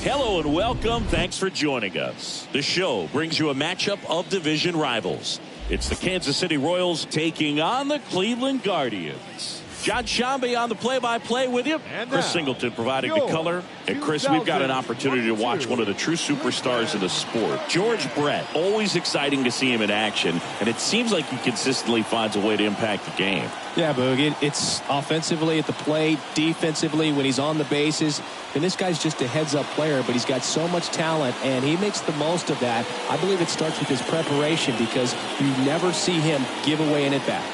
Hello and welcome. Thanks for joining us. The show brings you a matchup of division rivals. It's the Kansas City Royals taking on the Cleveland Guardians. John Shambi on the play-by-play with you. Chris Singleton providing the color. And Chris, we've got an opportunity to watch one of the true superstars of the sport. George Brett, always exciting to see him in action. And it seems like he consistently finds a way to impact the game. Yeah, Boog, it's offensively at the plate, defensively when he's on the bases. And this guy's just a heads-up player, but he's got so much talent, and he makes the most of that. I believe it starts with his preparation because you never see him give away an at-bat.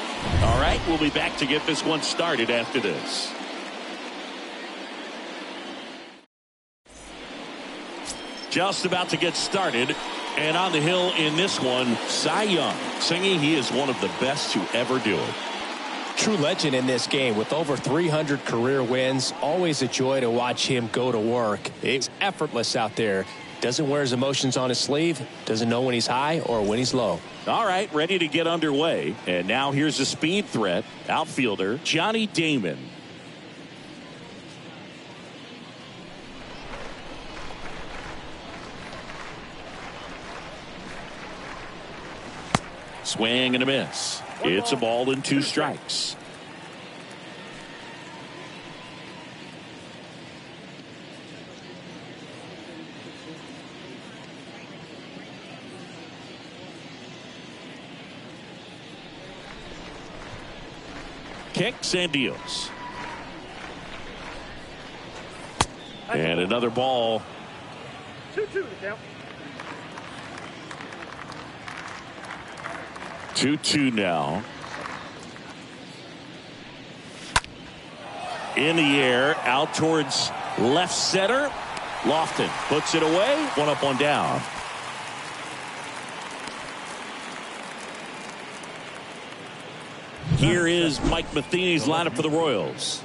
All right, we'll be back to get this one started after this. Just about to get started. And on the hill in this one, Cy Young, singing he is one of the best to ever do it. True legend in this game with over 300 career wins. Always a joy to watch him go to work. It's effortless out there. Doesn't wear his emotions on his sleeve. Doesn't know when he's high or when he's low. All right, ready to get underway. And now here's a speed threat. Outfielder Johnny Damon. Swing and a miss. It's a ball and 2 strikes. Kicks and deals. And another ball. 2-2 now. 2-2 now. In the air, out towards left center. Lofton puts it away. 1 up, 1 down. Here is Mike Matheny's lineup for the Royals.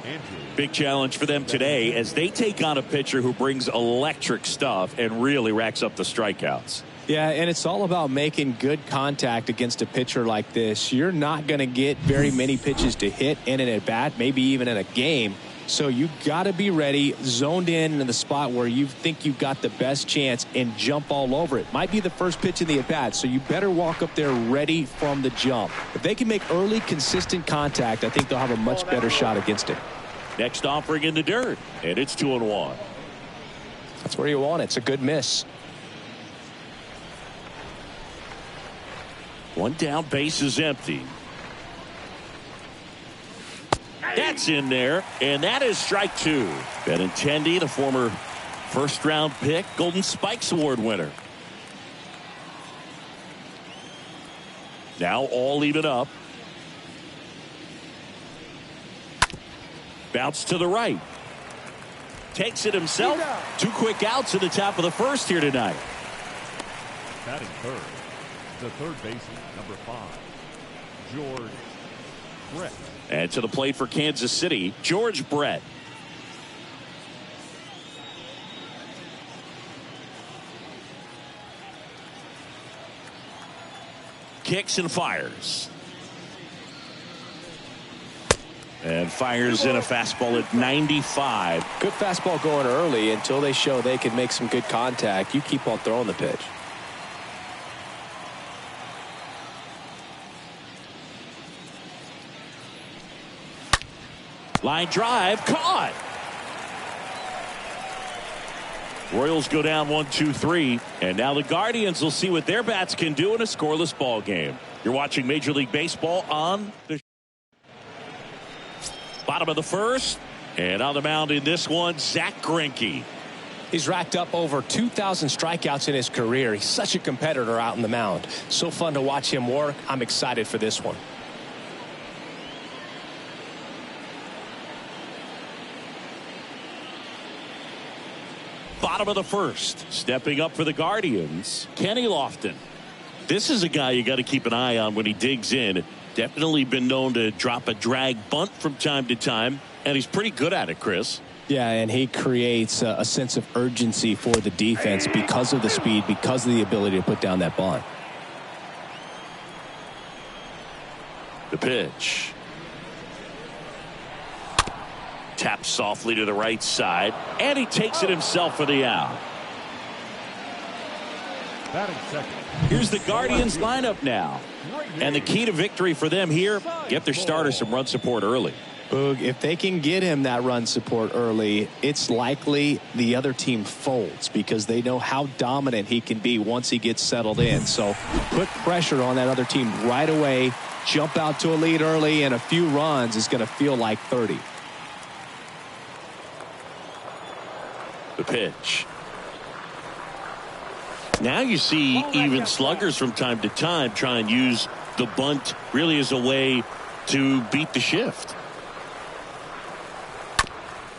Big challenge for them today as they take on a pitcher who brings electric stuff and really racks up the strikeouts. Yeah, and it's all about making good contact against a pitcher like this. You're not going to get very many pitches to hit in an at-bat, maybe even in a game. So you got to be ready, zoned in the spot where you think you've got the best chance and jump all over it. Might be the first pitch in the at-bat, so you better walk up there ready from the jump. If they can make early, consistent contact, I think they'll have a much better shot against it. Next offering in the dirt, and it's 2-1. That's where you want it. It's a good miss. 1 down, base is empty. That's in there, and that is strike 2. Benintendi, the former first-round pick, Golden Spikes Award winner. Now all even up. Bounce to the right. Takes it himself. 2 quick outs at the top of the first here tonight. Batting third, the third baseman, number 5, George Brett. And to the plate for Kansas City, George Brett. Kicks and fires. And fires in a fastball at 95. Good fastball going early until they show they can make some good contact. You keep on throwing the pitch. Line drive, caught. Royals go down 1-2-3, and now the Guardians will see what their bats can do in a scoreless ball game. You're watching Major League Baseball on the bottom of the first, and on the mound in this one, Zach Greinke. He's racked up over 2,000 strikeouts in his career. He's such a competitor out in the mound. So fun to watch him work. I'm excited for this one. Bottom of the first, stepping up for the Guardians, Kenny Lofton. This is a guy you got to keep an eye on when he digs in. Definitely been known to drop a drag bunt from time to time, and he's pretty good at it, Chris. Yeah, and he creates a sense of urgency for the defense because of the speed, because of the ability to put down that bunt. The pitch. Taps softly to the right side, and he takes it himself for the out. Batting second. Here's the Guardians lineup now. And the key to victory for them here, get their starter some run support early. Boog, if they can get him that run support early, it's likely the other team folds because they know how dominant he can be once he gets settled in. So put pressure on that other team right away, jump out to a lead early, and a few runs is going to feel like 30. The pitch. Now you see even sluggers from time to time try and use the bunt really as a way to beat the shift.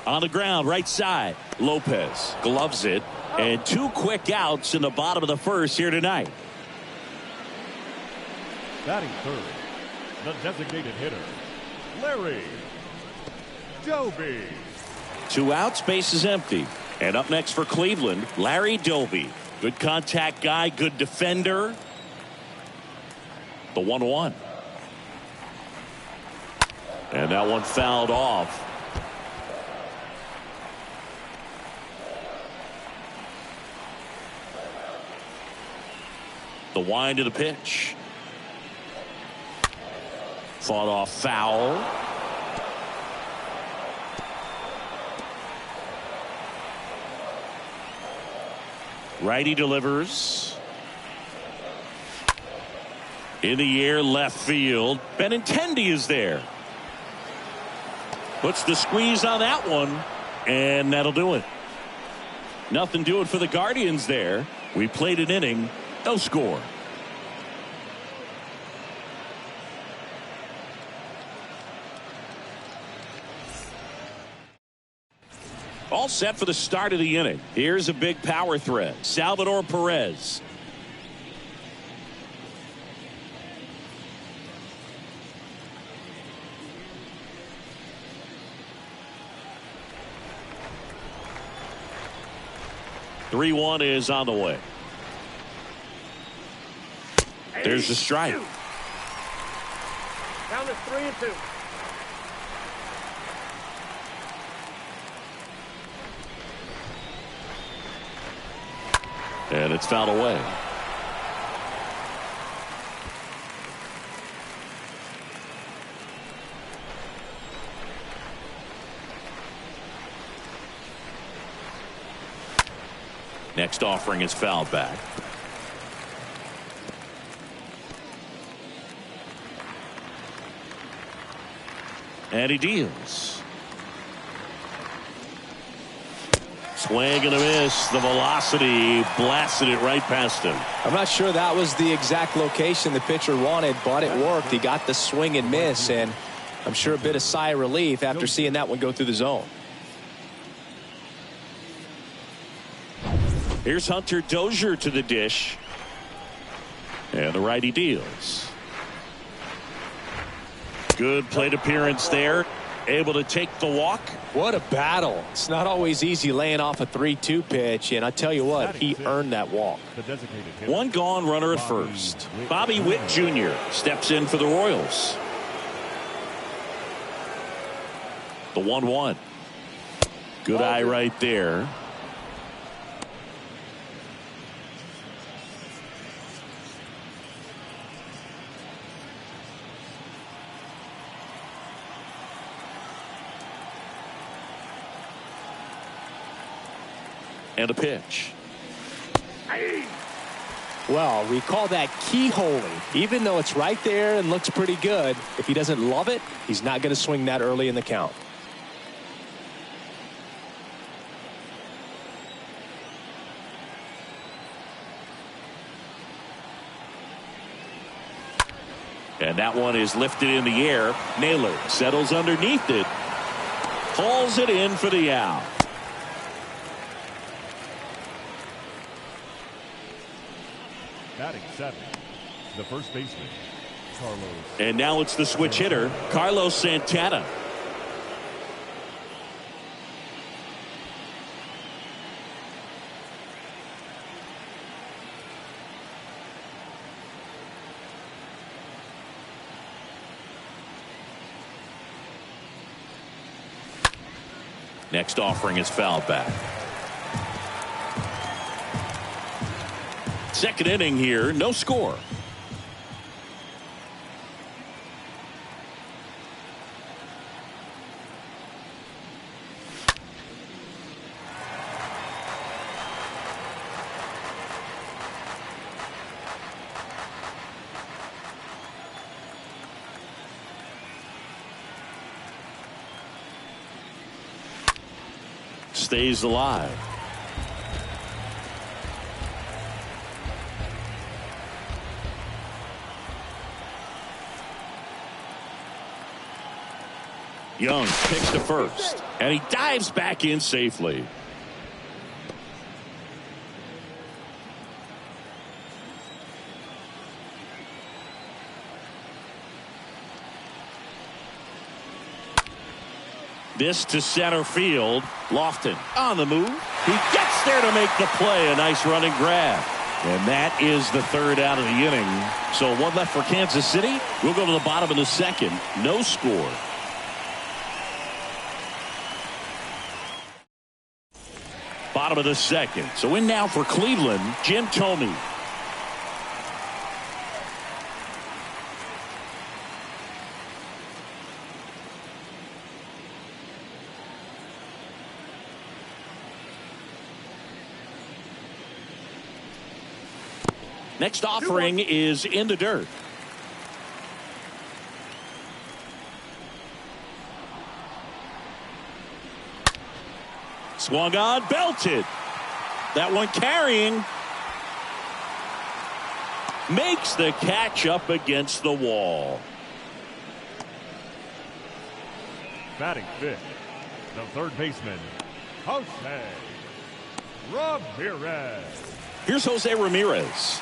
On the ground, right side. Lopez gloves it. And 2 quick outs in the bottom of the first here tonight. Batting third, the designated hitter, Larry Doby. 2 outs, base is empty. And up next for Cleveland, Larry Doby. Good contact guy, good defender. The 1-1. And that one fouled off. The wind of the pitch. Fought off foul. Righty delivers. In the air, left field. Benintendi is there. Puts the squeeze on that one. And that'll do it. Nothing doing for the Guardians there. We played an inning. No score. All set for the start of the inning. Here's a big power threat. Salvador Perez. Three one is on the way. There's the strike. Count is 3-2. And it's fouled away. Next offering is fouled back. And he deals. Swing and a miss. The velocity blasted it right past him. I'm not sure that was the exact location the pitcher wanted, but it worked. He got the swing and miss, and I'm sure a bit of sigh of relief after seeing that one go through the zone. Here's Hunter Dozier to the dish. And the righty deals. Good plate appearance there. Able to take the walk. What a battle. It's not always easy laying off a 3-2 pitch, and I tell you what, he earned that walk. One gone, runner at first. Bobby Witt Jr. steps in for the Royals. The 1-1. Good eye right there. And a pitch. Well, we call that keyholing. Even though it's right there and looks pretty good, if he doesn't love it, he's not going to swing that early in the count. And that one is lifted in the air. Naylor settles underneath it. Hauls it in for the out. Batting seven, the first baseman, Carlos. And now it's the switch hitter, Carlos Santana. Next offering is fouled back. Second inning here, no score. Stays alive. Young picks to first, and he dives back in safely. This to center field. Lofton on the move. He gets there to make the play. A nice running grab. And that is the third out of the inning. So one left for Kansas City. We'll go to the bottom of the second. No score. Bottom of the second. So in now for Cleveland, Jim Thome. Next offering is in the dirt. Swung on, belted. That one carrying. Makes the catch up against the wall. Batting fifth, the third baseman, Jose Ramirez. Here's Jose Ramirez.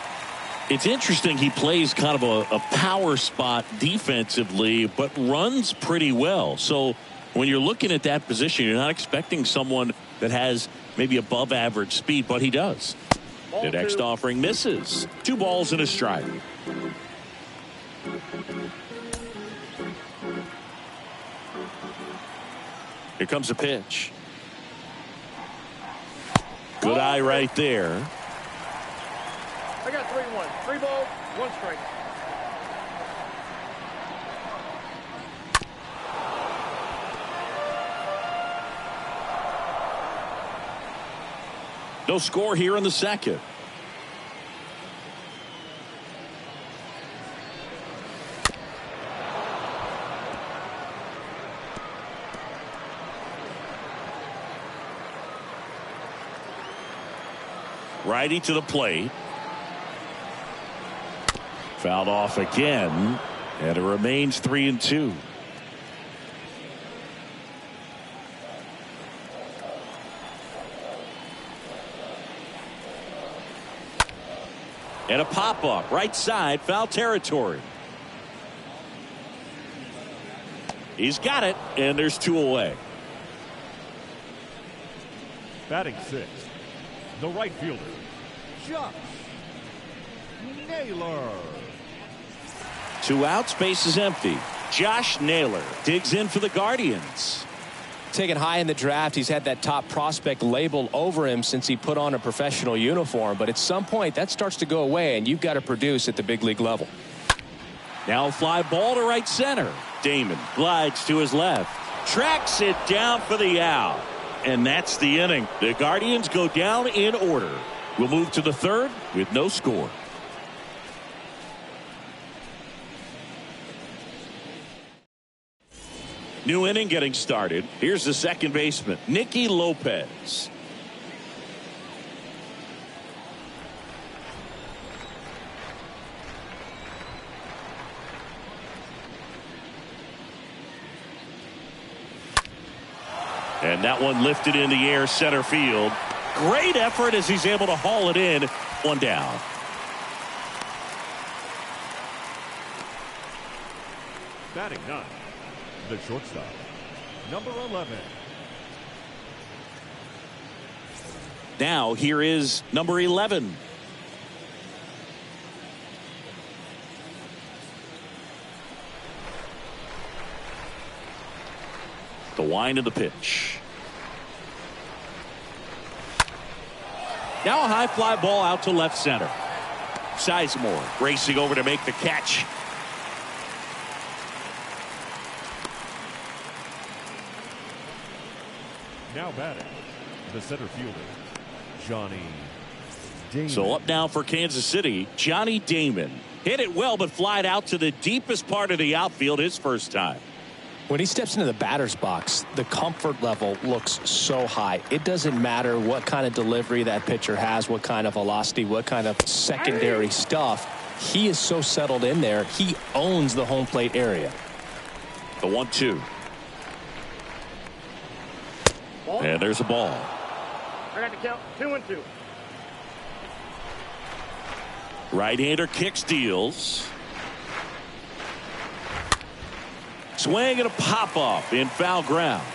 It's interesting, he plays kind of a power spot defensively, but runs pretty well. So when you're looking at that position, you're not expecting someone that has maybe above average speed, but he does. The next offering misses. 2 balls and a strike. Here comes a pitch. Good eye right there. I got 3-1. 3 balls, 1 strike. No score here in the second. Righty to the plate. Fouled off again, and it remains 3-2. And a pop-up, right side, foul territory. He's got it, and there's 2 away. Batting sixth, the right fielder, Josh Naylor. 2 outs, base is empty. Josh Naylor digs in for the Guardians. Taken high in the draft, he's had that top prospect label over him since he put on a professional uniform. But at some point, that starts to go away, and you've got to produce at the big league level. Now a fly ball to right center. Damon glides to his left. Tracks it down for the out. And that's the inning. The Guardians go down in order. We'll move to the third with no score. New inning getting started. Here's the second baseman, Nicky Lopez. And that one lifted in the air, center field. Great effort as he's able to haul it in. 1 down. Batting ninth, the shortstop, number 11. Now here is number 11. The wind of the pitch. Now a high fly ball out to left center. Sizemore racing over to make the catch. Now batting, the center fielder, Johnny Damon. So up now for Kansas City, Johnny Damon. Hit it well, but flied out to the deepest part of the outfield his first time. When he steps into the batter's box, the comfort level looks so high. It doesn't matter what kind of delivery that pitcher has, what kind of velocity, what kind of secondary stuff. He is so settled in there. He owns the home plate area. The 1-2. And there's a ball. I got to count 2-2. Right-hander kicks, deals. Swing and a pop-off in foul ground.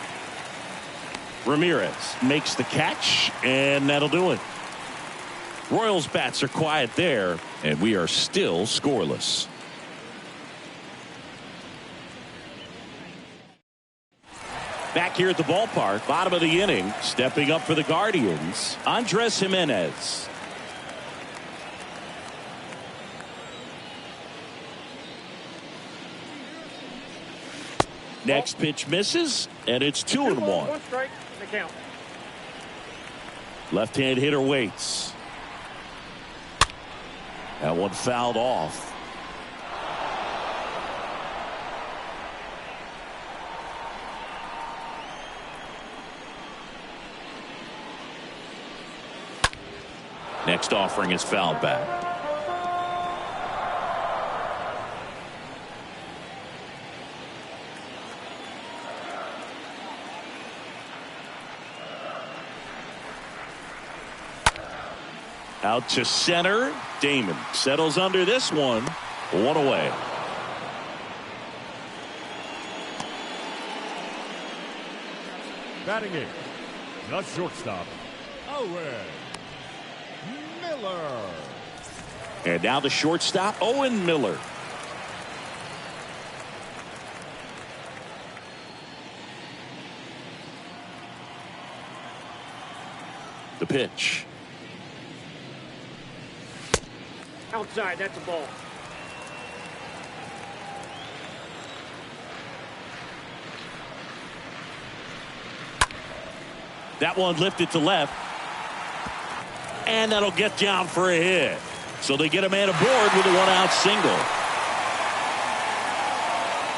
Ramirez makes the catch, and that'll do it. Royals bats are quiet there, and we are still scoreless. Back here at the ballpark, bottom of the inning, stepping up for the Guardians, Andres Jimenez. Next pitch misses, and it's 2-1. 1 strike, the count. Left-hand hitter waits. That one fouled off. Next offering is fouled back. Out to center. Damon settles under this one. 1 away. Batting 8, the shortstop, Owen Miller. And now the shortstop, Owen Miller. The pitch. Outside, that's a ball. That one lifted to left. And that'll get down for a hit. So they get a man aboard with a 1-out single.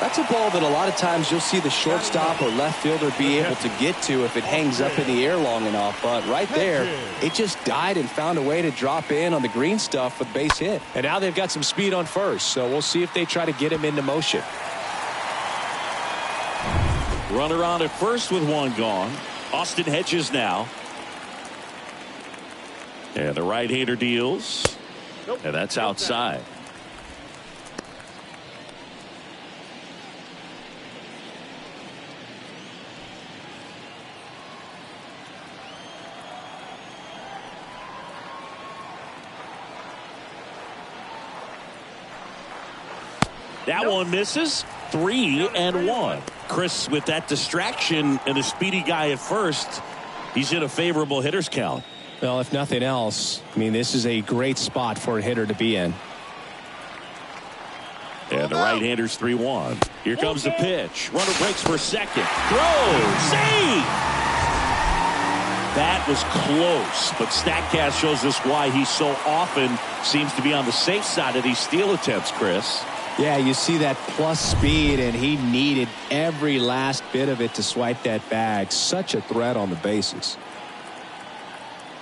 That's a ball that a lot of times you'll see the shortstop or left fielder be able to get to if it hangs up in the air long enough. But right there, it just died and found a way to drop in on the green stuff with base hit. And now they've got some speed on first, so we'll see if they try to get him into motion. Runner on at first with one gone. Austin Hedges now. And the right-hander deals. And that's outside. That one misses. 3-1. Chris, with that distraction and a speedy guy at first, he's in a favorable hitter's count. Well, if nothing else, I mean, this is a great spot for a hitter to be in. And the right-hander's 3-1. Here comes the pitch. Runner breaks for second. Throws. Save! That was close, but StatCast shows us why he so often seems to be on the safe side of these steal attempts, Chris. Yeah, you see that plus speed, and he needed every last bit of it to swipe that bag. Such a threat on the bases.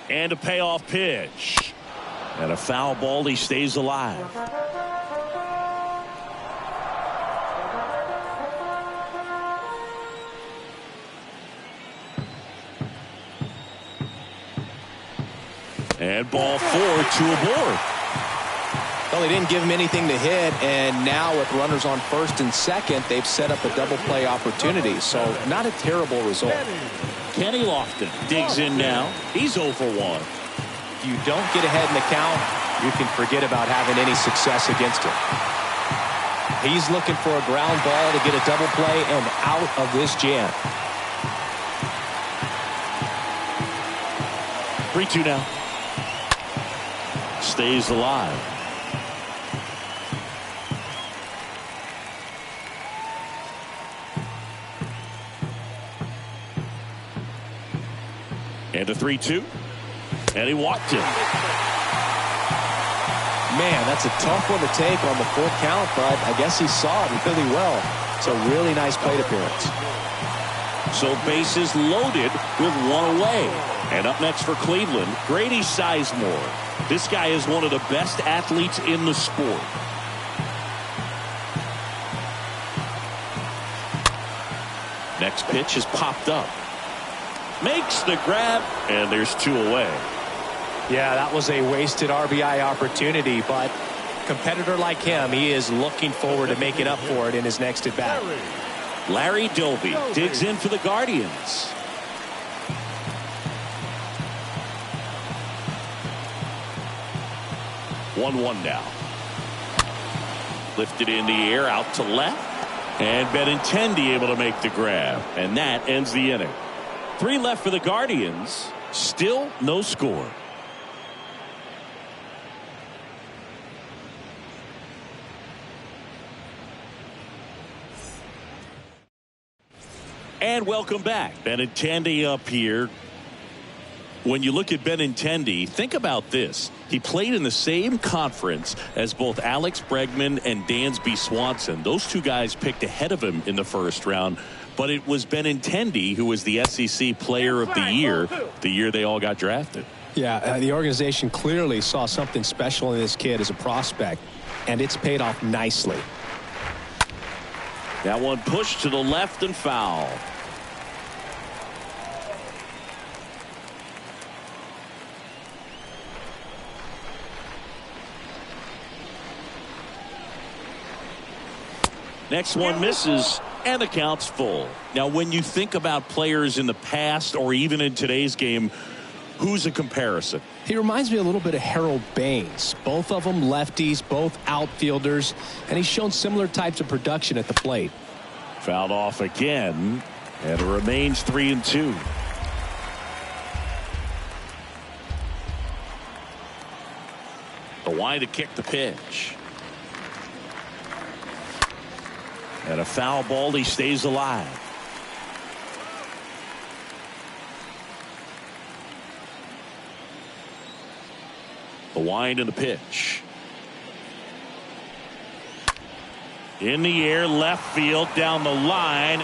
And a payoff pitch. And a foul ball. He stays alive. And ball 4, 2 aboard. Well, they didn't give him anything to hit, and now with runners on first and second, they've set up a double play opportunity. So not a terrible result. Kenny Lofton digs in now. He's 0 for 1. If you don't get ahead in the count, you can forget about having any success against him. He's looking for a ground ball to get a double play and out of this jam. 3-2 now. Stays alive. And a 3-2. And he walked him. Man, that's a tough one to take on the full count, but I guess he saw it really well. It's a really nice plate appearance. So bases loaded with one away. And up next for Cleveland, Grady Sizemore. This guy is one of the best athletes in the sport. Next pitch is popped up. Makes the grab, and there's 2 away. Yeah, that was a wasted RBI opportunity, but competitor like him, he is looking forward to making up for it in his next at bat. Larry Doby digs in for the Guardians. One now. Lifted in the air out to left. And Benintendi able to make the grab. And that ends the inning. 3 left for the Guardians. Still no score. And welcome back. Benintendi up here. When you look at Benintendi, think about this. He played in the same conference as both Alex Bregman and Dansby Swanson. Those 2 guys picked ahead of him in the first round. But it was Benintendi who was the SEC Player of the year they all got drafted. Yeah, the organization clearly saw something special in this kid as a prospect, and it's paid off nicely. That one pushed to the left and foul. Next one misses, and the count's full. Now, when you think about players in the past or even in today's game, who's a comparison? He reminds me a little bit of Harold Baines. Both of them lefties, both outfielders, and he's shown similar types of production at the plate. Fouled off again, and it remains 3-2. The wide to kick the pitch. And a foul ball, he stays alive. The wind and the pitch. In the air, left field, down the line.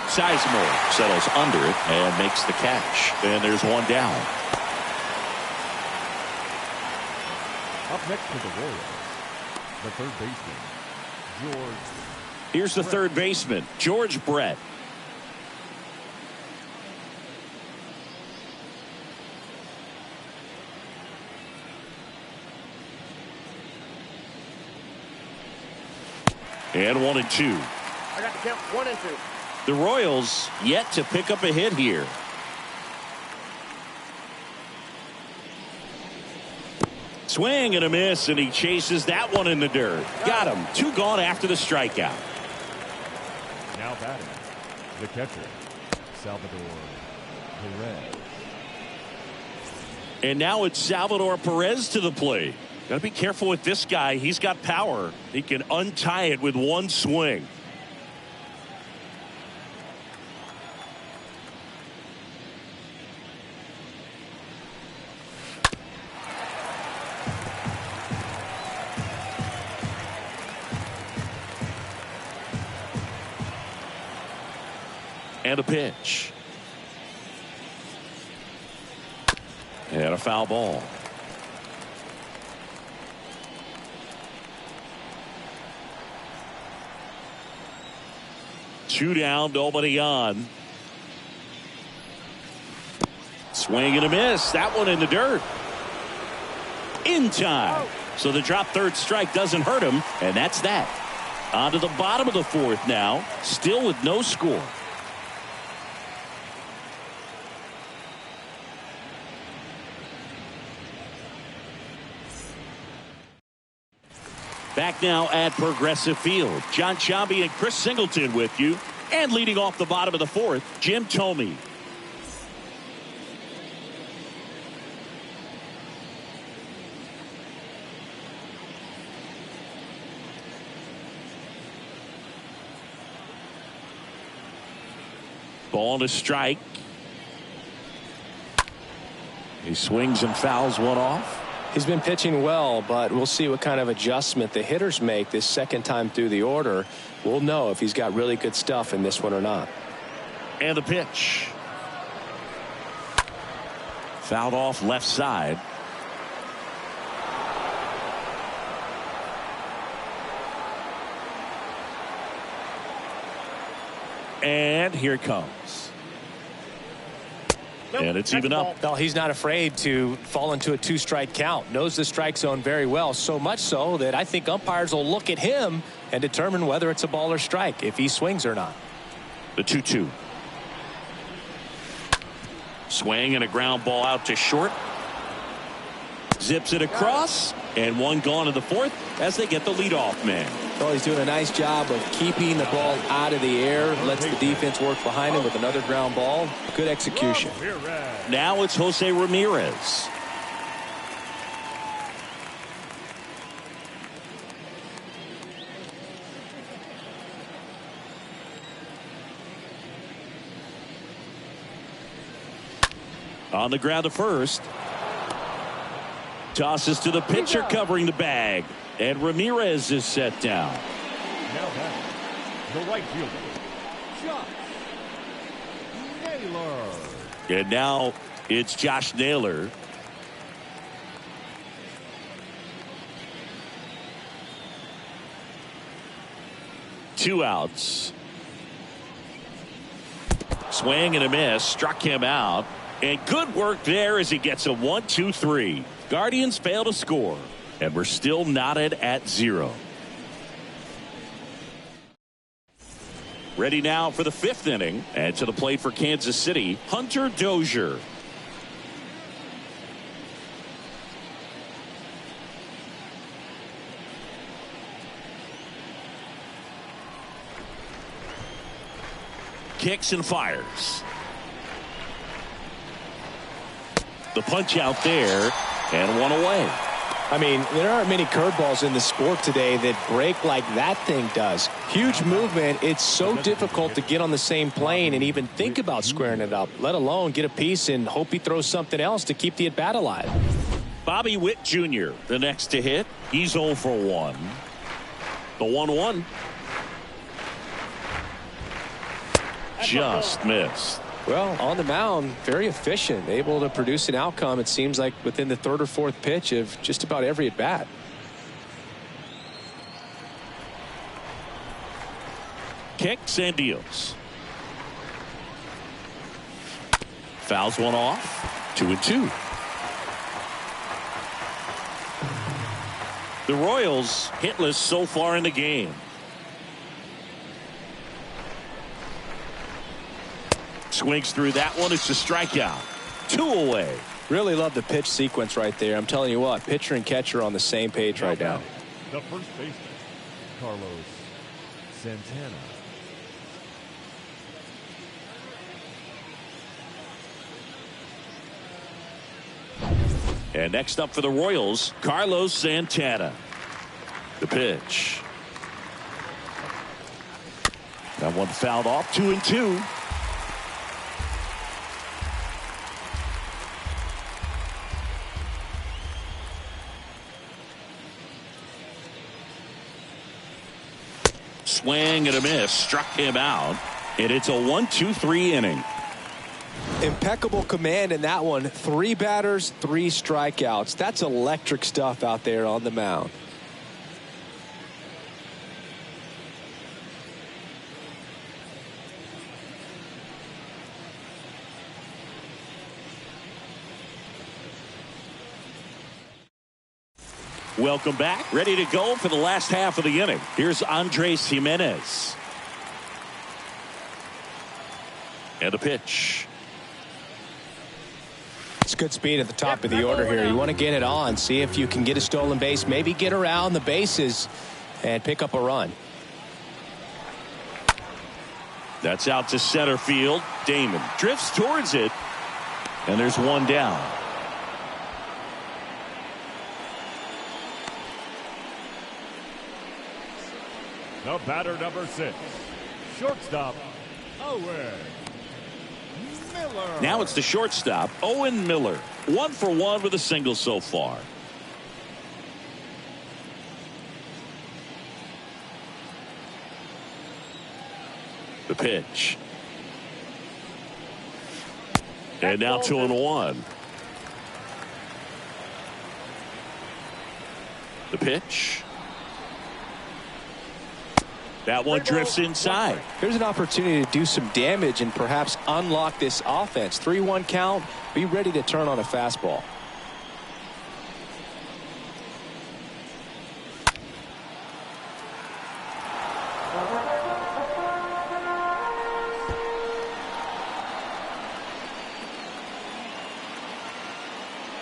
Sizemore settles under it and makes the catch. And there's one down. Up next for the Royals, the third baseman, George. Here's the third baseman, George Brett. And 1-2. I got the count 1-2. The Royals yet to pick up a hit here. Swing and a miss, and he chases that one in the dirt. Got him. 2 gone after the strikeout. Now batting, the catcher, Salvador Perez. And now it's Salvador Perez to the plate. Got to be careful with this guy. He's got power. He can untie it with one swing. And a pitch. And a foul ball. Two down, nobody on. Swing and a miss. That one in the dirt. In time. So the drop third strike doesn't hurt him, and that's that. On to the bottom of the fourth now, still with no score. Back now at Progressive Field. John Sciambi and Chris Singleton with you. And leading off the bottom of the fourth, Jim Thome. Ball to strike. He swings and fouls one off. He's been pitching well, but we'll see what kind of adjustment the hitters make this second time through the order. We'll know if he's got really good stuff in this one or not. And the pitch. Fouled off left side. And here it comes. And it's even up. Well, he's not afraid to fall into a 2-strike count. Knows the strike zone very well, so much so that I think umpires will look at him and determine whether it's a ball or strike, if he swings or not. The 2-2. Swing and a ground ball out to short. Zips it across, and one gone in the fourth as they get the leadoff man. Well, he's doing a nice job of keeping the ball out of the air. Lets the defense work behind him with another ground ball. Good execution. Now it's Jose Ramirez. On the ground to first. Tosses to the pitcher covering the bag. And Ramirez is set down. Now back, the right fielder, Josh Naylor. And now it's Josh Naylor. Two outs. Swing and a miss. Struck him out. And good work there as he gets a 1-2-3. Guardians fail to score. And we're still knotted at 0. Ready now for the 5th inning. And to the plate for Kansas City, Hunter Dozier. Kicks and fires. The punch out there, and one away. I mean, there aren't many curveballs in the sport today that break like that thing does. Huge movement. It's so difficult to get on the same plane and even think about squaring it up, let alone get a piece and hope he throws something else to keep the at-bat alive. Bobby Witt Jr., the next to hit. He's 0 for 1. The 1-1. Just missed. Well, on the mound, very efficient, able to produce an outcome, it seems like, within the 3rd or 4th pitch of just about every at-bat. Kicks and deals. Fouls one off. 2-2. The Royals hitless so far in the game. Swings through that one. It's a strikeout. 2 away. Really love the pitch sequence right there. I'm telling you what, pitcher and catcher are on the same page right now. The first baseman, Carlos Santana. And next up for the Royals, Carlos Santana. The pitch. That one fouled off. 2-2. Swing and a miss. Struck him out. And it's a 1-2-3 inning. Impeccable command in that one. 3 batters, 3 strikeouts. That's electric stuff out there on the mound. Welcome back. Ready to go for the last half of the inning. Here's Andres Jimenez. And a pitch. It's good speed at the top of the order here. You want to get it on, see if you can get a stolen base, maybe get around the bases and pick up a run. That's out to center field. Damon drifts towards it. And there's one down. The batter, number 6, shortstop, Owen Miller. Now it's the shortstop, Owen Miller. 1 for 1 with a single so far. The pitch. And now 2-1. The pitch. That one drifts inside. Here's an opportunity to do some damage and perhaps unlock this offense. 3-1 count. Be ready to turn on a fastball.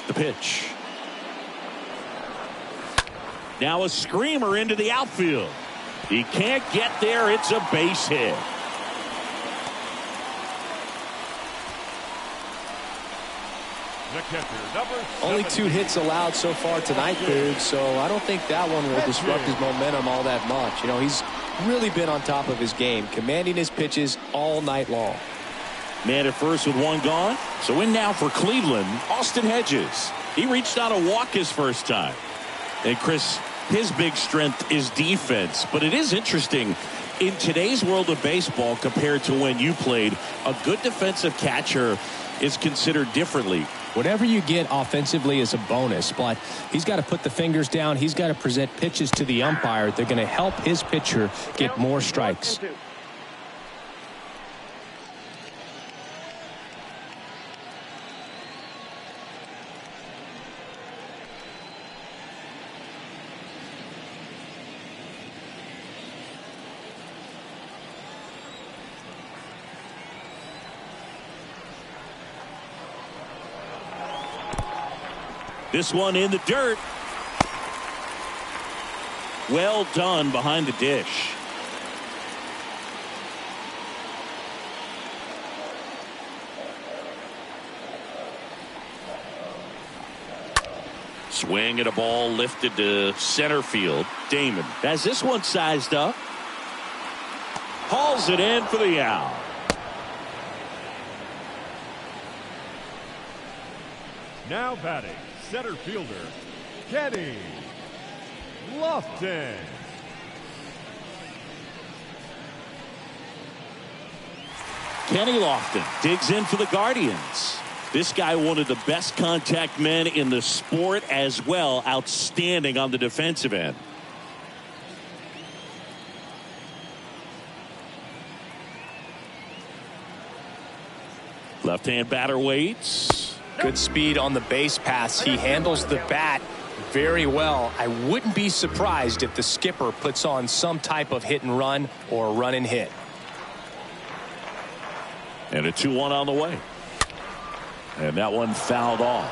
The pitch. Now a screamer into the outfield. He can't get there. It's a base hit. The catcher, number Only 2 17. hits allowed so far tonight, Boog, so I don't think that one will disrupt his momentum all that much. You know, he's really been on top of his game, commanding his pitches all night long. Man at first with 1 gone. So in now for Cleveland, Austin Hedges. He reached out a walk his first time. And Chris, his big strength is defense. But it is interesting, in today's world of baseball compared to when you played, a good defensive catcher is considered differently. Whatever you get offensively is a bonus, but he's got to put the fingers down. He's got to present pitches to the umpire. They're going to help his pitcher get more strikes. This one in the dirt. Well done behind the dish. Swing at a ball lifted to center field. Damon has this one sized up. Hauls it in for the out. Now batting, center fielder, Kenny Lofton. Kenny Lofton digs in for the Guardians. This guy, one of the best contact men in the sport as well. Outstanding on the defensive end. Left-hand batter waits. Good speed on the base pass. He handles the bat very well. I wouldn't be surprised if the skipper puts on some type of hit and run or run and hit. And a 2-1 on the way. And that one fouled off.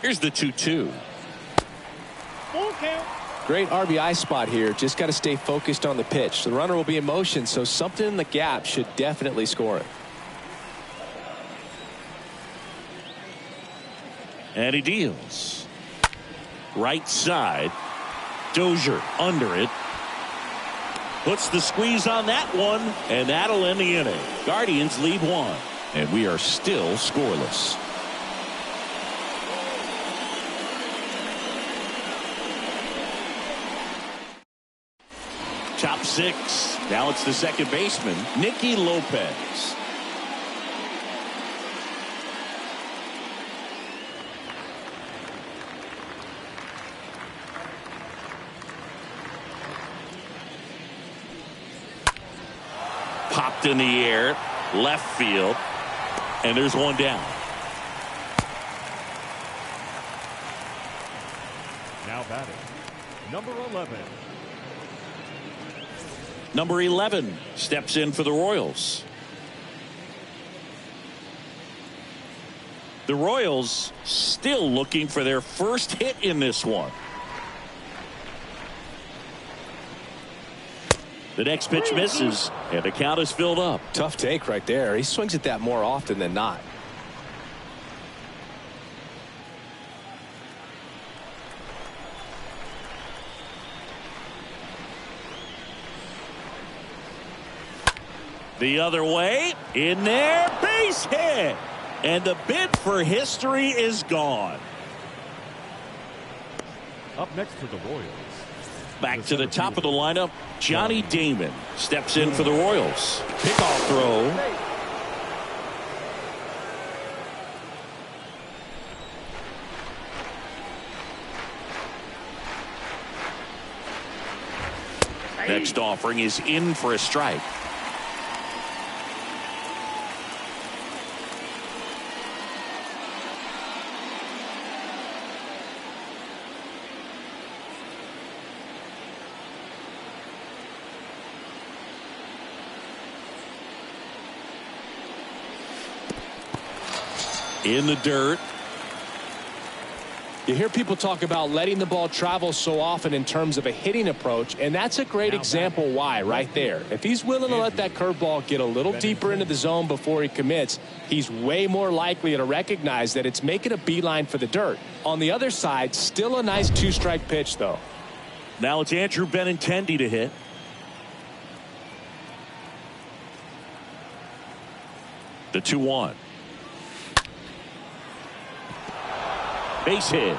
Here's the 2-2. Full count. Great RBI spot here. Just got to stay focused on the pitch. The runner will be in motion, so something in the gap should definitely score it. And he deals. Right side. Dozier under it. Puts the squeeze on that one, and that'll end the inning. Guardians lead 1, and we are still scoreless. Top 6. Now it's the second baseman, Nicky Lopez. Popped in the air, left field, and there's one down. Now batting, number 11. Number 11 steps in for the Royals. The Royals still looking for their first hit in this one. The next pitch misses, and the count is filled up. Tough take right there. He swings at that more often than not. The other way, in there, base hit. And the bid for history is gone. Up next for the Royals. Back to the top of the lineup, Johnny Damon steps in for the Royals. Pickoff throw. Next offering is in for a strike. In the dirt. You hear people talk about letting the ball travel so often in terms of a hitting approach, and that's a great example why right there. If he's willing to let that curveball get a little deeper into the zone before he commits, he's way more likely to recognize that it's making a beeline for the dirt. On the other side, still a nice two-strike pitch, though. Now it's Andrew Benintendi to hit. The 2-1. Base hit.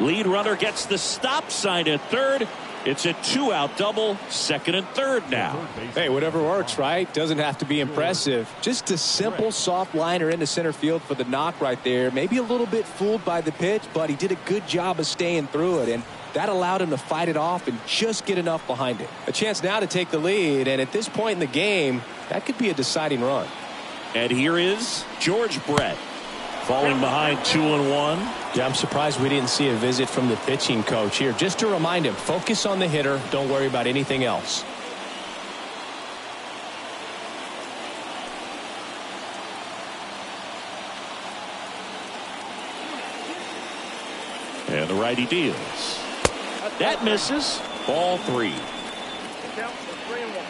Lead runner gets the stop sign at third. It's a 2-out double, second and third now. Hey, whatever works, right? Doesn't have to be impressive. Just a simple soft liner into center field for the knock right there. Maybe a little bit fooled by the pitch, but he did a good job of staying through it, and that allowed him to fight it off and just get enough behind it. A chance now to take the lead, and at this point in the game, that could be a deciding run. And here is George Brett, falling behind 2-1. Yeah, I'm surprised we didn't see a visit from the pitching coach here, just to remind him, focus on the hitter, don't worry about anything else. And the righty deals. That misses. Ball 3. Count for 3-1.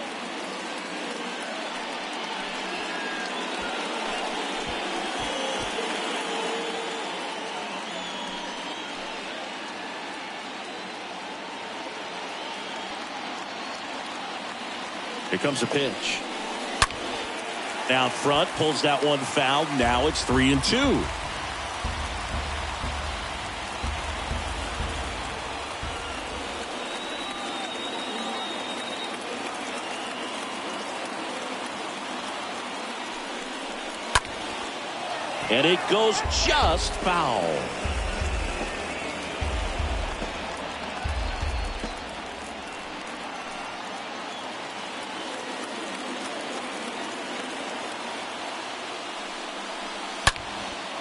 Here comes a pitch. Down front, pulls that one foul. Now it's 3-2. And it goes just foul.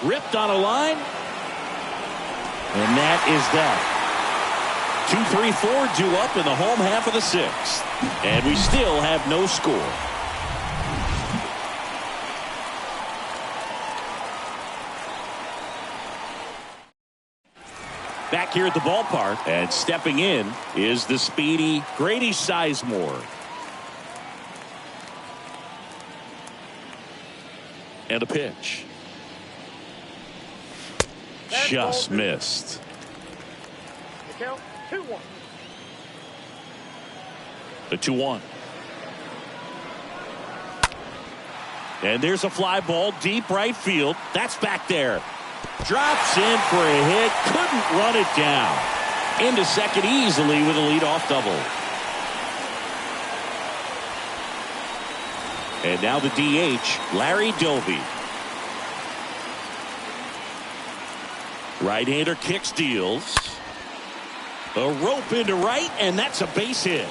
Ripped on a line. And that is that. 2-3-4 due up in the home half of the 6th. And we still have no score. Back here at the ballpark, and stepping in is the speedy Grady Sizemore. And a pitch. Just missed. The count 2-1. The 2-1. And there's a fly ball deep right field. That's back there. Drops in for a hit. Couldn't run it down. Into second easily with a leadoff double. And now the DH, Larry Doby. Right-hander kicks, deals. A rope into right, and that's a base hit.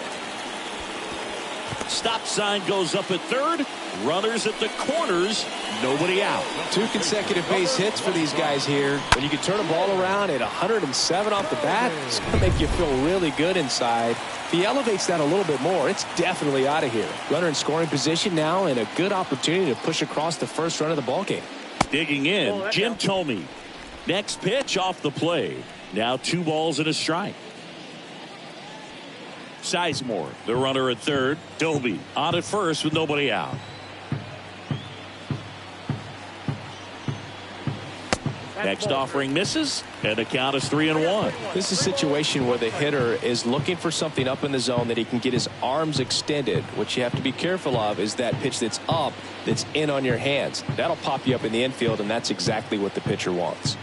Stop sign goes up at third. Runners at the corners. Nobody out. 2 consecutive base hits for these guys here. When you can turn a ball around at 107 off the bat, it's going to make you feel really good inside. If he elevates that a little bit more, it's definitely out of here. Runner in scoring position now, and a good opportunity to push across the first run of the ballgame. Digging in, Jim Thome. Next pitch off the play. Now 2 balls and a strike. Sizemore, the runner at third. Doby on at first with nobody out. Next offering misses, and the count is 3-1. This is a situation where the hitter is looking for something up in the zone that he can get his arms extended. What you have to be careful of is that pitch that's up, that's in on your hands. That'll pop you up in the infield, and that's exactly what the pitcher wants.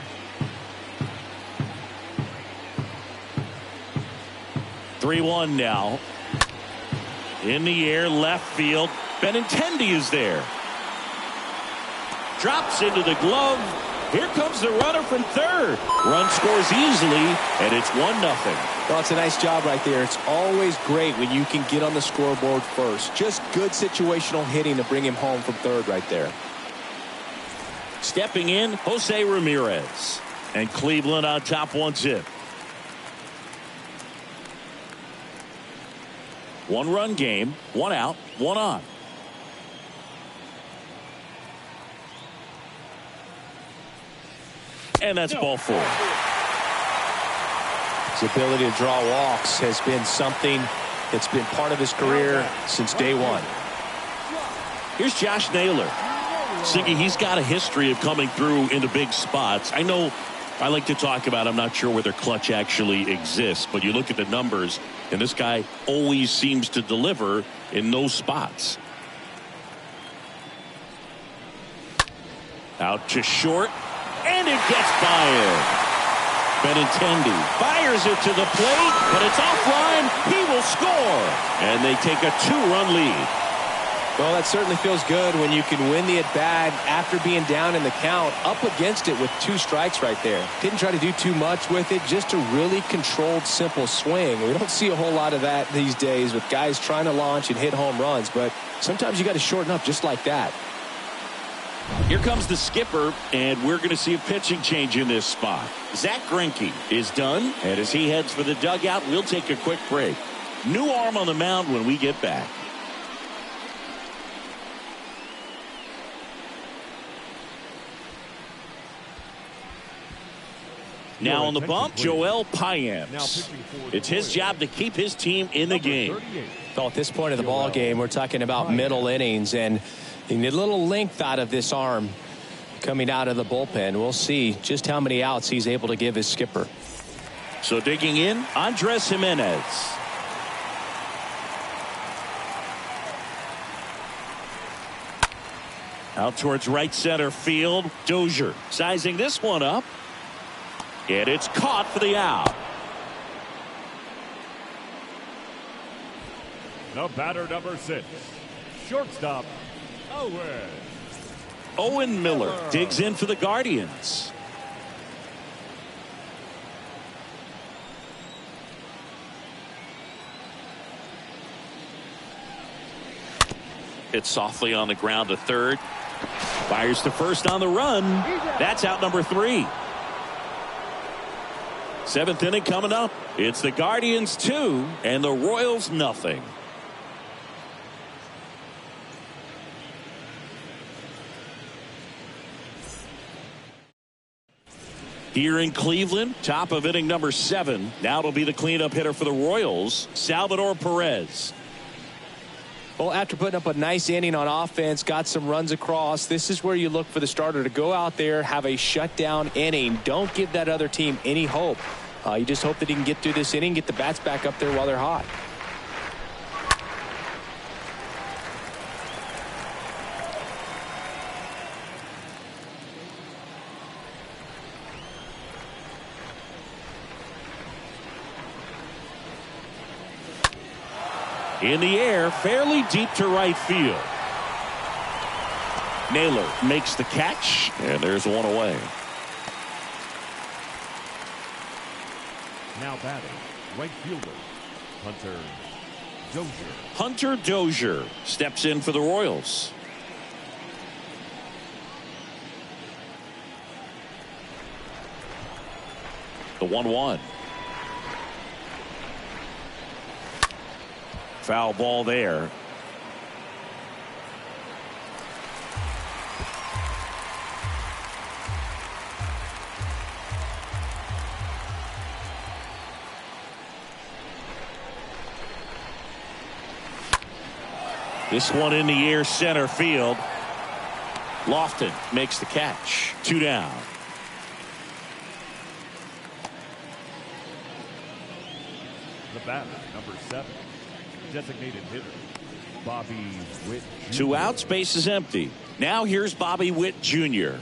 3-1 now. In the air, left field. Benintendi is there. Drops into the glove. Here comes the runner from third. Run scores easily, and it's 1-0. Well, it's a nice job right there. It's always great when you can get on the scoreboard first. Just good situational hitting to bring him home from third right there. Stepping in, Jose Ramirez. And Cleveland on top 1-0. 1-run game, 1 out, 1 on. And that's ball 4. His ability to draw walks has been something that's been part of his career since day one. Here's Josh Naylor. Siggy, he's got a history of coming through into big spots. I know I like to talk about, I'm not sure whether clutch actually exists, but you look at the numbers, and this guy always seems to deliver in those spots. Out to short. And it gets fired. Benintendi fires it to the plate, but it's offline. He will score. And they take a 2-run lead. Well, that certainly feels good when you can win the at-bat after being down in the count, up against it with 2 strikes right there. Didn't try to do too much with it, just a really controlled, simple swing. We don't see a whole lot of that these days with guys trying to launch and hit home runs, but sometimes you got to shorten up just like that. Here comes the skipper, and we're going to see a pitching change in this spot. Zach Greinke is done, and as he heads for the dugout, we'll take a quick break. New arm on the mound when we get back. Now on the bump, Joel Payamps. It's his job to keep his team in the game. Well, at this point of the ball game, we're talking about middle innings, and you need a little length out of this arm coming out of the bullpen. We'll see just how many outs he's able to give his skipper. So digging in, Andres Jimenez. Out towards right center field. Dozier sizing this one up. And it's caught for the out. The batter, number 6, shortstop, Owen Miller digs in for the Guardians. Hits softly on the ground to third. Fires to first on the run. That's out number 3. 7th inning coming up. It's the Guardians 2 and the Royals nothing. Here in Cleveland, top of inning number 7. Now it'll be the cleanup hitter for the Royals, Salvador Perez. Well, after putting up a nice inning on offense, got some runs across, this is where you look for the starter to go out there, have a shutdown inning. Don't give that other team any hope. You just hope that he can get through this inning, get the bats back up there while they're hot. In the air, fairly deep to right field. Naylor makes the catch, and there's one away. now batting, right fielder, Hunter Dozier. Hunter Dozier steps in for the Royals. The 1-1. Foul ball there. This one in the air, center field. Lofton makes the catch. 2 down. The batter, number 7, designated hitter, Bobby Witt Jr. 2 outs, base is empty. Now here's Bobby Witt Jr.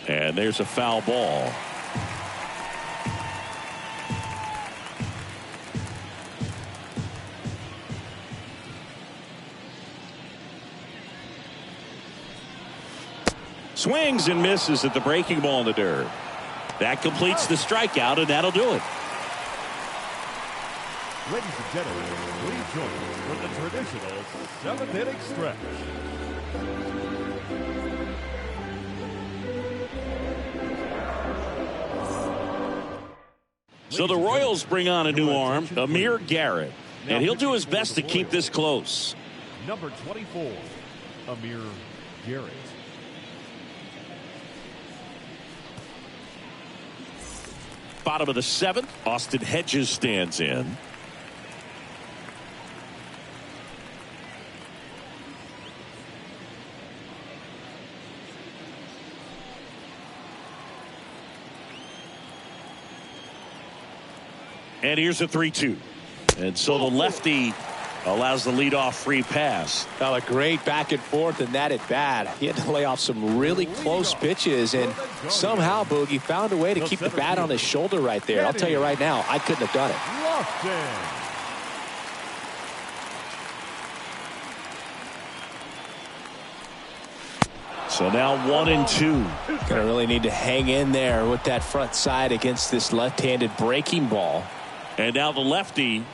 And there's a foul ball. Swings and misses at the breaking ball in the dirt. That completes the strikeout, and that'll do it. Ladies and gentlemen, please join us for the traditional 7th inning stretch. So the Royals bring on a new arm, Amir Garrett, and he'll do his best to keep this close. Number 24, Amir Garrett. Bottom of the 7th, Austin Hedges stands in. And here's a 3-2. And so the lefty allows the leadoff free pass. Well, a great back and forth, and that at bat. He had to lay off some really close pitches, and somehow Boogie found a way to keep the bat on his shoulder right there. I'll tell you right now, I couldn't have done it. So now 1-2. Gonna really need to hang in there with that front side against this left-handed breaking ball. And now the lefty.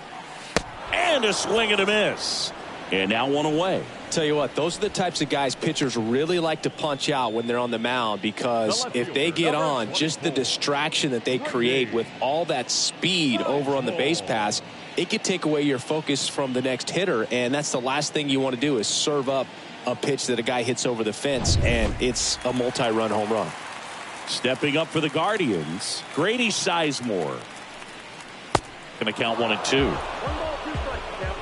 And a swing and a miss. And now 1 away. Tell you what, those are the types of guys pitchers really like to punch out when they're on the mound, because if they get on, just the distraction that they create with all that speed over on the base pass, it could take away your focus from the next hitter, and that's the last thing you want to do is serve up a pitch that a guy hits over the fence, and it's a multi-run home run. Stepping up for the Guardians, Grady Sizemore. Going to count 1-2. 1 ball, 2 strikes, Cap.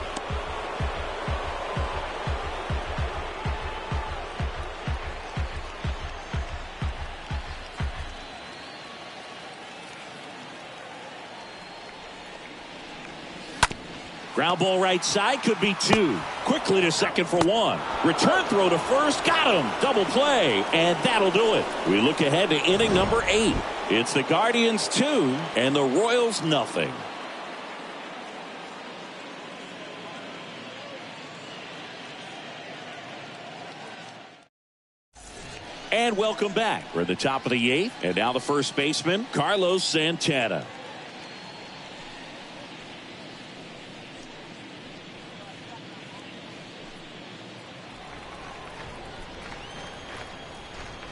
Ground ball right side, could be 2. Quickly to second for 1. Return throw to first, got him. Double play, and that'll do it. We look ahead to inning number 8. It's the Guardians 2 and the Royals nothing. And welcome back. We're at the top of the 8th, and now the first baseman, Carlos Santana.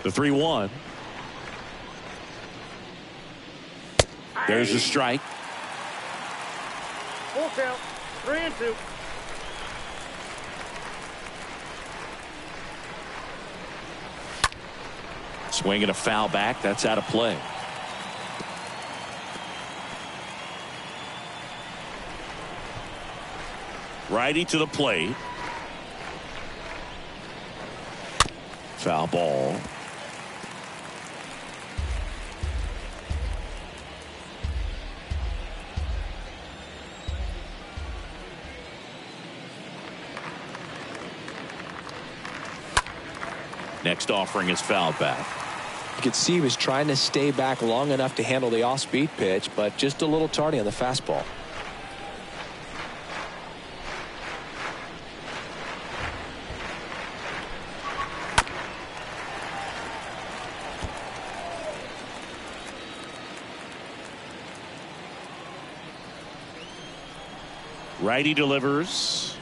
The 3-1. There's a strike. Full count. 3-2. Swinging a foul back. That's out of play. Righty to the plate. Foul ball. Next offering is fouled back. You could see he was trying to stay back long enough to handle the off-speed pitch, but just a little tardy on the fastball. Righty delivers.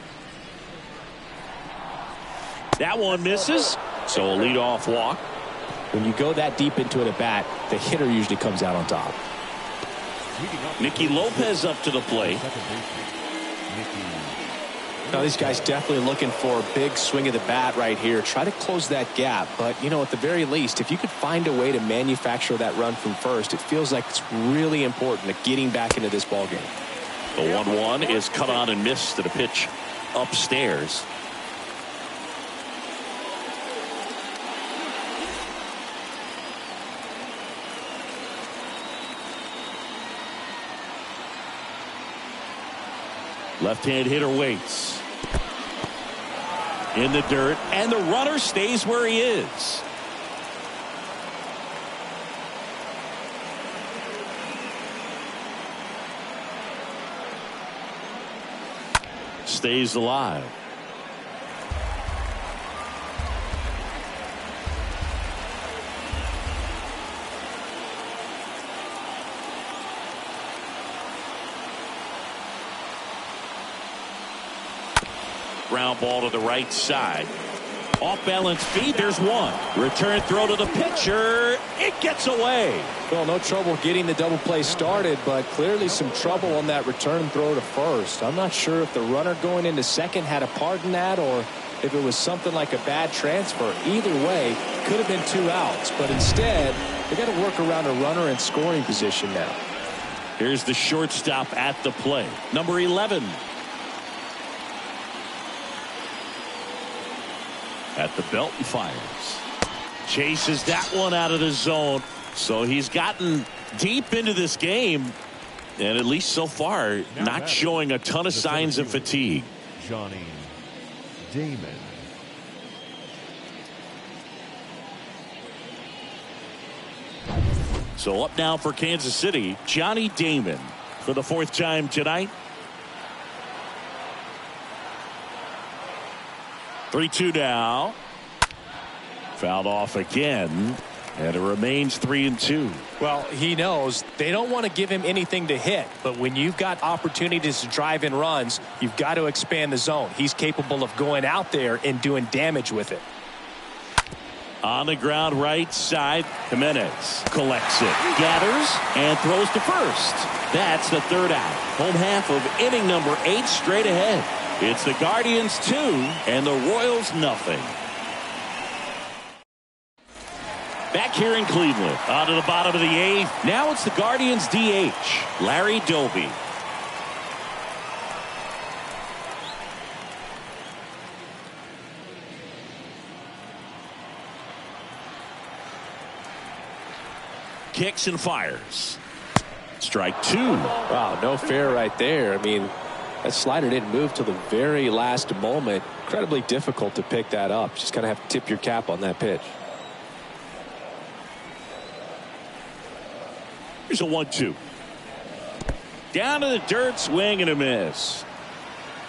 That one misses. So a leadoff walk. When you go that deep into it at bat, the hitter usually comes out on top. Nicky Lopez up to the plate. Now these guys definitely looking for a big swing of the bat right here. Try to close that gap. But, you know, at the very least, if you could find a way to manufacture that run from first, it feels like it's really important to getting back into this ballgame. The 1-1 is cut on and missed to the pitch upstairs. Left-hand hitter waits. In the dirt, and the runner stays where he is. Stays alive. Ground ball to the right side. Off balance feet. There's one. Return throw to the pitcher. It gets away. Well, no trouble getting the double play started, but clearly some trouble on that return throw to first. I'm not sure if the runner going into second had a part in that or if it was something like a bad transfer. Either way, could have been 2 outs, but instead they got to work around a runner in scoring position now. Here's the shortstop at the play. Number 11. At the belt and fires. Chases that one out of the zone. So he's gotten deep into this game, and at least so far not showing a ton of signs of fatigue. Johnny Damon. So up now for Kansas City, Johnny Damon for the 4th time tonight. 3-2 now. Fouled off again, and it remains 3-2. Well, he knows they don't want to give him anything to hit, but when you've got opportunities to drive in runs, you've got to expand the zone. He's capable of going out there and doing damage with it. On the ground right side, Jimenez collects it, gathers, and throws to first. That's the 3rd out. Home half of inning number 8 straight ahead. It's the Guardians 2 and the Royals nothing. Back here in Cleveland, on to the bottom of the 8th. Now it's the Guardians DH, Larry Doby. Kicks and fires. Strike 2. Wow, no fair right there. I mean, that slider didn't move till the very last moment. Incredibly difficult to pick that up. Just kind of have to tip your cap on that pitch. Here's a 1-2. Down to the dirt, swing and a miss.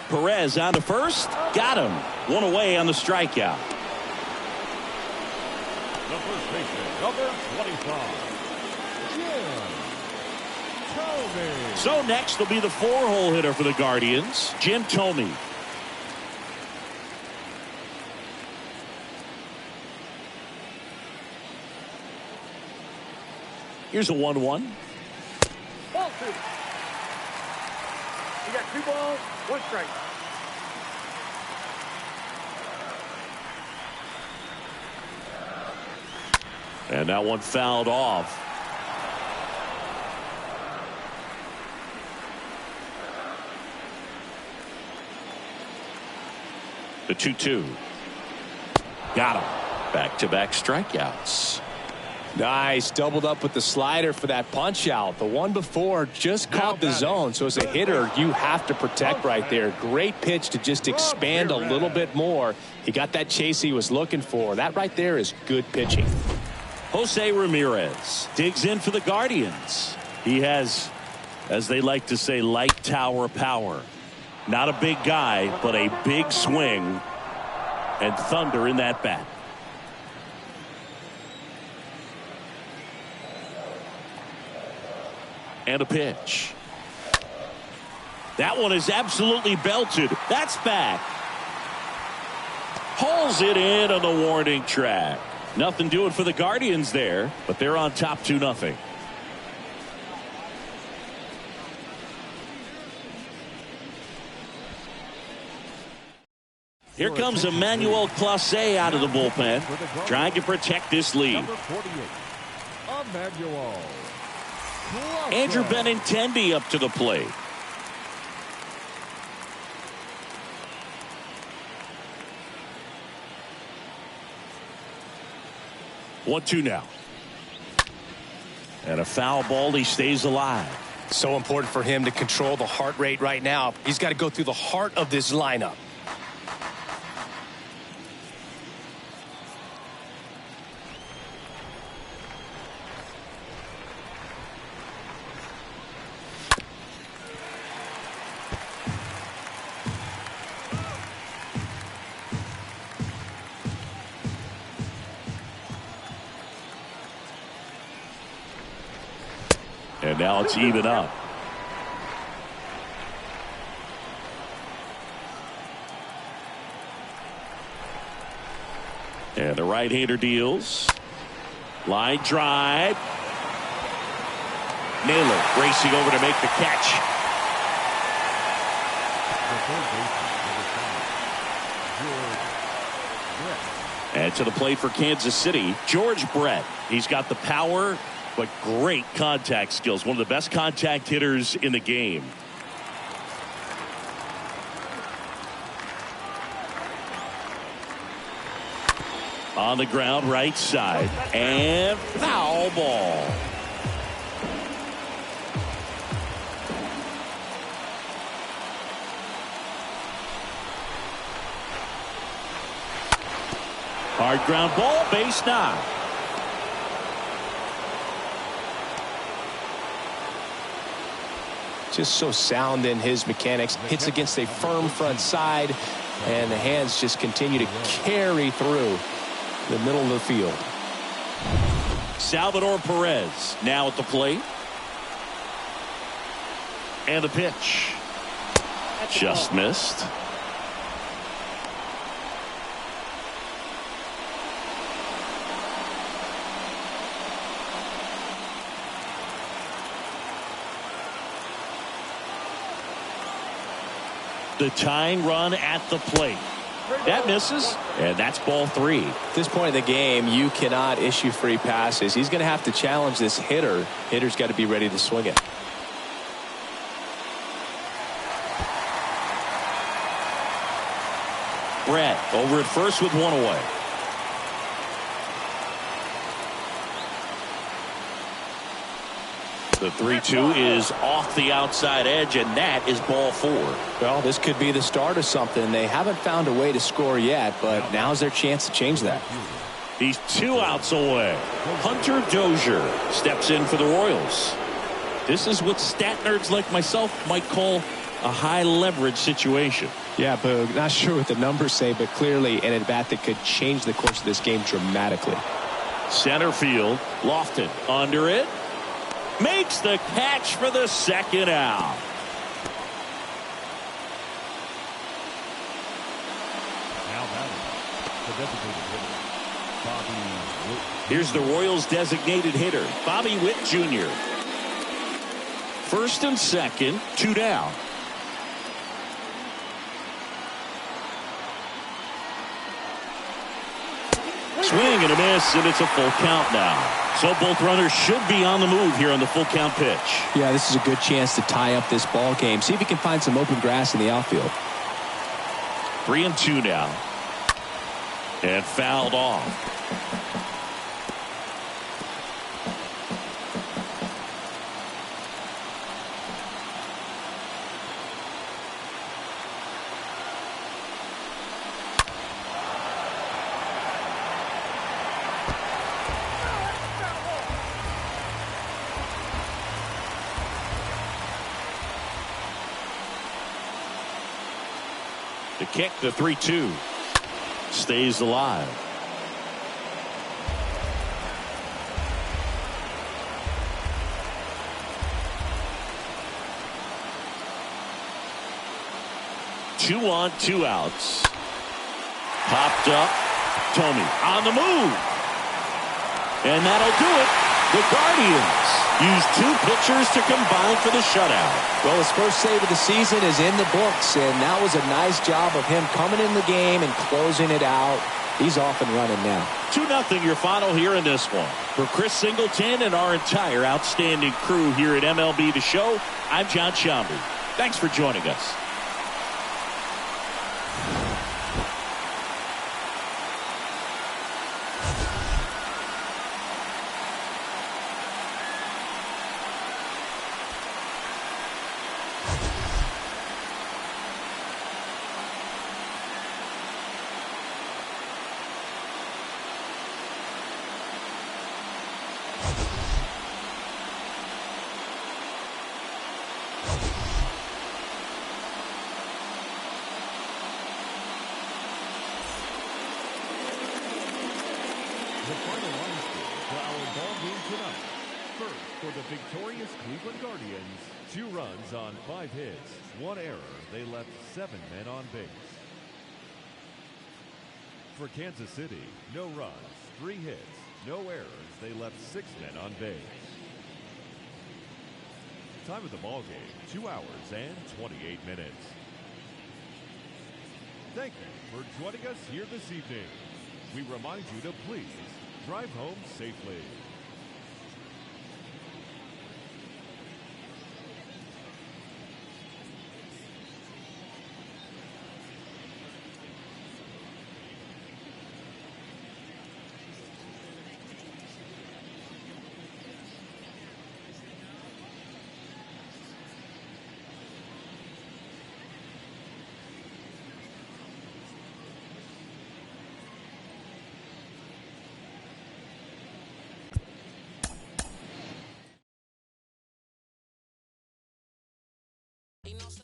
Perez on to first. Got him. One away on the strikeout. The first baseman, number 25. So next will be the 4-hole hitter for the Guardians, Jim Thome. Here's a 1-1. Ball 2. You got 2 balls, 1 strike. And that one fouled off. The 2-2. Got him. Back-to-back strikeouts. Nice. Doubled up with the slider for that punch out. The one before just caught the zone. So as a hitter, you have to protect right there. Great pitch to just expand a little bit more. He got that chase he was looking for. That right there is good pitching. Jose Ramirez digs in for the Guardians. He has, as they like to say, light tower power. Not a big guy, but a big swing and thunder in that bat. And a pitch. That one is absolutely belted. That's back. Hauls it in on the warning track. Nothing doing for the Guardians there, but they're on top 2-0. Here comes Emmanuel Clase out of the bullpen, trying to protect this lead. Number 48, Emmanuel Clase. Andrew Benintendi up to the plate. One, two now. And a foul ball. He stays alive. So important for him to control the heart rate right now. He's got to go through the heart of this lineup. And now it's even up. And the right-hander deals. Line drive. Naylor racing over to make the catch. And to the plate for Kansas City, George Brett. He's got the power, but great contact skills. One of the best contact hitters in the game. On the ground, right side, and foul ball. Hard ground ball, base knock. Just so sound in his mechanics. Hits against a firm front side, and the hands just continue to carry through the middle of the field. Salvador Perez now at the plate. And the pitch. Just missed. The tying run at the plate. That misses, and that's ball 3. At this point in the game, you cannot issue free passes. He's going to have to challenge this hitter. Hitter's got to be ready to swing it. Brett over at first with one away. The 3-2 is off the outside edge, and that is ball 4. Well, this could be the start of something. They haven't found a way to score yet, but now's their chance to change that. He's 2 outs away. Hunter Dozier steps in for the Royals. This is what stat nerds like myself might call a high leverage situation. Yeah, Boog, not sure what the numbers say, but clearly an at-bat that could change the course of this game dramatically. Center field, Lofton under it. Makes the catch for the second out. Now batting, the designated hitter, Bobby Witt. Here's the Royals' designated hitter, Bobby Witt Jr. First and second, 2 down. Swing and a miss, and it's a full count now. So both runners should be on the move here on the full count pitch. Yeah, this is a good chance to tie up this ball game. See if he can find some open grass in the outfield. 3-2 now. And fouled off. The kick, the 3-2, stays alive. Two on, 2 outs. Popped up. Tomey on the move. And that'll do it. The Guardians use 2 pitchers to combine for the shutout. Well, his first save of the season is in the books, and that was a nice job of him coming in the game and closing it out. He's off and running now. 2-0 your final here in this one. For Chris Singleton and our entire outstanding crew here at MLB The Show, I'm John Sciambi. Thanks for joining us. For the victorious Cleveland Guardians, 2 runs on 5 hits, 1 error. They left 7 men on base. For Kansas City, no runs, 3 hits, no errors. They left 6 men on base. Time of the ball game, 2 hours and 28 minutes. Thank you for joining us here this evening. We remind you to please drive home safely. Y no sé.